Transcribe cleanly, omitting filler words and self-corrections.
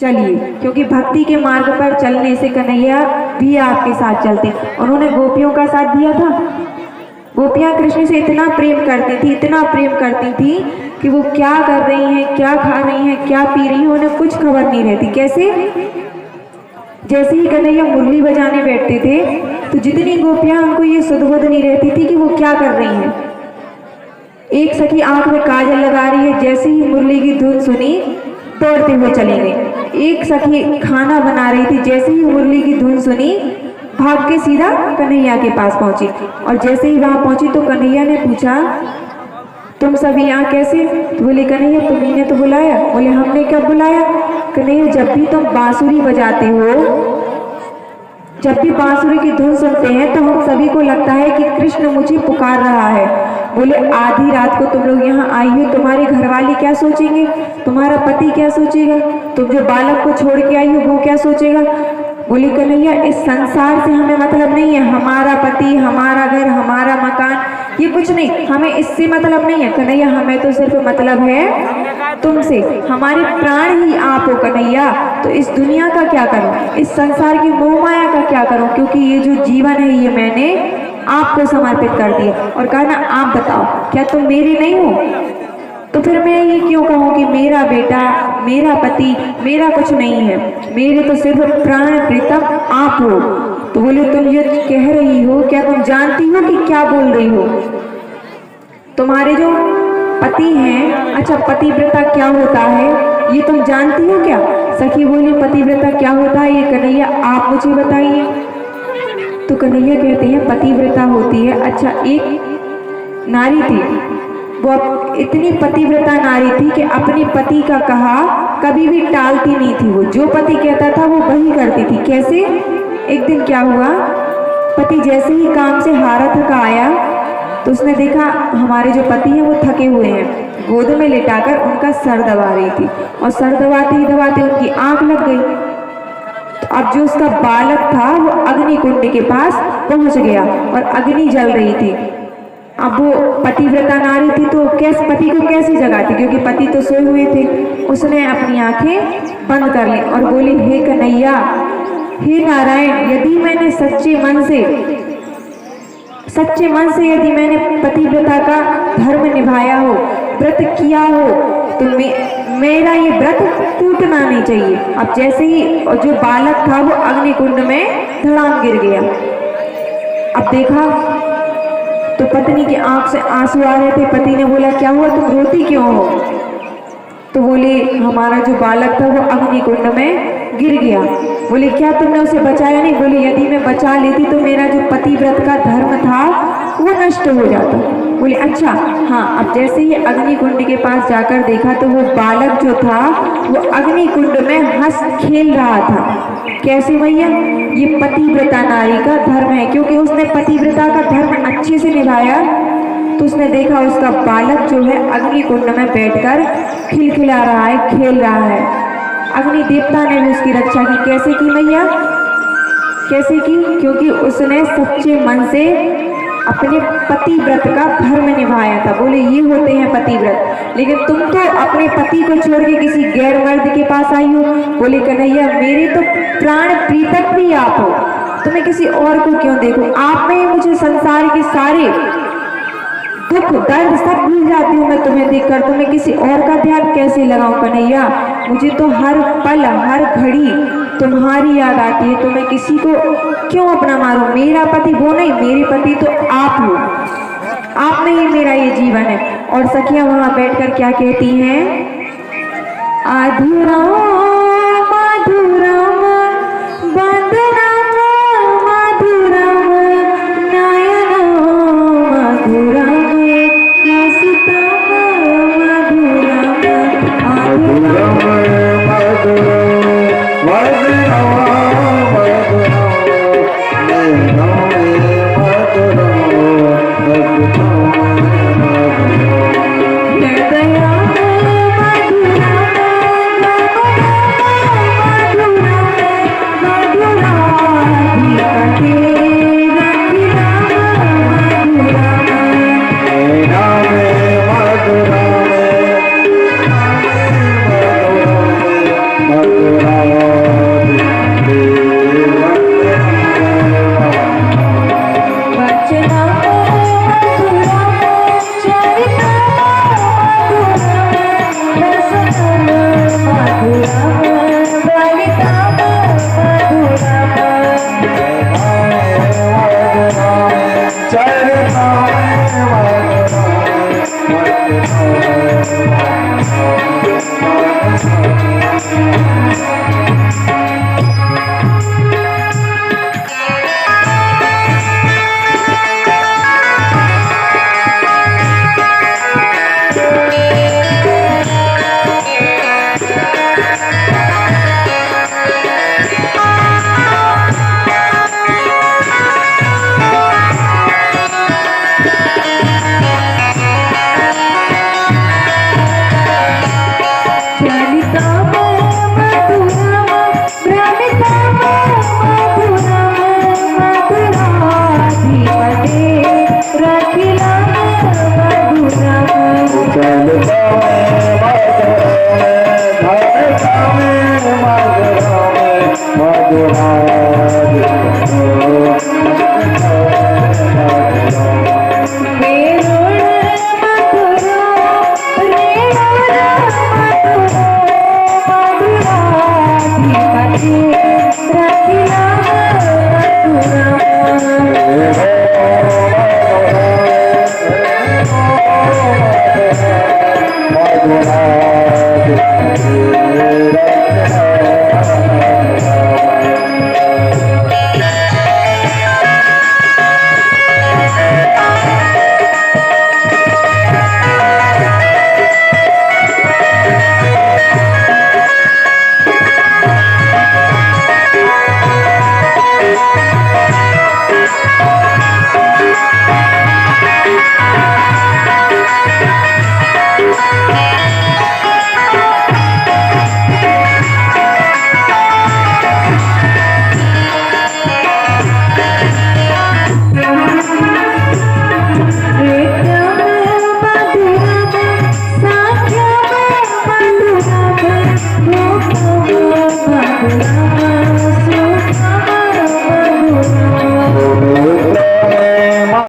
चलिए, क्योंकि भक्ति के मार्ग पर चलने से कन्हैया भी आपके साथ चलते। उन्होंने गोपियों का साथ दिया था। गोपियाँ कृष्ण से इतना प्रेम करती थी, इतना प्रेम करती थी कि वो क्या कर रही हैं, क्या खा रही हैं, क्या पी रही हैं, उन्हें कुछ खबर नहीं रहती। कैसे? जैसे ही कन्हैया मुरली बजाने बैठते थे तो जितनी गोपियाँ उनको ये सुध-बुध नहीं रहती थी कि वो क्या कर रही हैं। एक सखी आंख में काजल लगा रही है, जैसे ही मुरली की धुन सुनी दौड़ते हुए चली गई। एक सखी खाना बना रही थी, जैसे ही मुरली की धुन सुनी भाग के सीधा कन्हैया के पास पहुंची। और जैसे ही वहां पहुंची तो कन्हैया ने पूछा, तुम सभी यहाँ कैसे? तो बोले कन्हैया तुम्ही ने तो बुलाया। बोले हमने क्या बुलाया? कन्हैया जब भी तुम बांसुरी बजाते हो, जब भी बांसुरी की धुन सुनते हैं तो हम सभी को लगता है कि कृष्ण मुझे पुकार रहा है। बोले आधी रात को तुम लोग यहाँ आई हो, तुम्हारे घरवाले क्या सोचेंगे, तुम्हारा पति क्या सोचेगा, तुम जो बालक को छोड़ के आई हो वो क्या सोचेगा। बोले कन्हैया इस संसार से हमें मतलब नहीं है, हमारा पति, हमारा घर, हमारा मकान, ये कुछ नहीं, हमें इससे मतलब नहीं है कन्हैया, हमें तो सिर्फ मतलब है तुमसे, हमारे प्राण ही आप हो कन्हैया। तो इस दुनिया का क्या करूं, इस संसार की मोह माया का क्या करूं, क्योंकि ये जो जीवन है ये मैंने आपको समर्पित कर दिया। और कहा ना आप बताओ क्या तुम मेरी नहीं हो? तो फिर मैं ये क्यों कहूँ कि मेरा बेटा, मेरा पति, मेरा कुछ नहीं है, मेरे तो सिर्फ प्राण प्रीतम आप हो। तो बोले तुम ये कह रही हो, क्या तुम जानती हो कि क्या बोल रही हो? तुम्हारे जो पति हैं, अच्छा पतिव्रता क्या होता है ये तुम जानती हो क्या? सखी बोली पतिव्रता क्या होता है ये कन्हैया आप मुझे बताइए। तो कन्हैया कहते हैं पतिव्रता होती है, अच्छा एक नारी थी, वो इतनी पतिव्रता नारी थी कि अपने पति का कहा कभी भी टालती नहीं थी। वो जो पति कहता था वो वही करती थी। कैसे? एक दिन क्या हुआ, पति जैसे ही काम से हारा थका आया तो उसने देखा हमारे जो पति हैं वो थके हुए हैं, गोद में लेटाकर उनका सर दबा रही थी और सर दबाते ही दबाते उनकी आंख लग गई। तो अब जो उसका बालक था वो अग्नि कुंड के पास पहुंच गया और अग्नि जल रही थी। अब वो पतिव्रता नारी थी तो कैसे पति को कैसे जगाती, क्योंकि पति तो सोए हुए थे। उसने अपनी आंखें बंद कर ली और बोली हे कन्हैया, हे नारायण, यदि मैंने सच्चे मन से यदि मैंने पतिव्रता का धर्म निभाया हो, व्रत किया हो, तो मेरा ये व्रत टूटना नहीं चाहिए। अब जैसे ही जो बालक था वो अग्नि कुंड में धड़ाम गिर गया। अब देखा तो पत्नी की आंख से आंसू आ रहे थे। पति ने बोला क्या हुआ, तुम रोती क्यों हो? तो बोले हमारा जो बालक था वो अग्नि कुंड में गिर गया। बोले क्या तुमने उसे बचाया नहीं? बोले यदि मैं बचा लेती तो मेरा जो पतिव्रत का धर्म था वो नष्ट हो जाता। बोले अच्छा हाँ। अब जैसे ही अग्नि कुंड के पास जाकर देखा तो वो बालक जो था वो अग्नि कुंड में हंस खेल रहा था। कैसे भैया? ये पतिव्रता नारी का धर्म है, क्योंकि उसने पतिव्रता का धर्म अच्छे से निभाया तो उसने देखा उसका बालक जो है अग्नि कुंड में बैठकर खिलखिला रहा है, खेल रहा है। अग्नि देवता ने भी उसकी रक्षा की। कैसे की मैया? कैसे की? क्योंकि उसने सच्चे मन से अपने पतिव्रत का धर्म निभाया था। बोले ये होते हैं पतिव्रत। लेकिन तुम तो अपने पति को छोड़ के किसी गैर मर्द के पास आई हो। बोले कन्हैया मेरे तो प्राण प्रीतम भी आप हो, तो मैं किसी और को क्यों देखूं? आप में ही मुझे संसार के सारे दुख दर्द सब भूल जाती हूँ मैं तुम्हें देखकर, तो मैं किसी और का ध्यान कैसे लगाऊं कन्हैया? मुझे तो हर पल हर घड़ी तुम्हारी याद आती है, तो मैं किसी को क्यों अपना मारूं? मेरा पति वो नहीं, मेरे पति तो आप हो, आप में ही मेरा ये जीवन है। और सखियां वहां बैठकर क्या कहती हैं? अधूरा मधुरा बंदना मधुरा नयना मधुरा Mother Madhura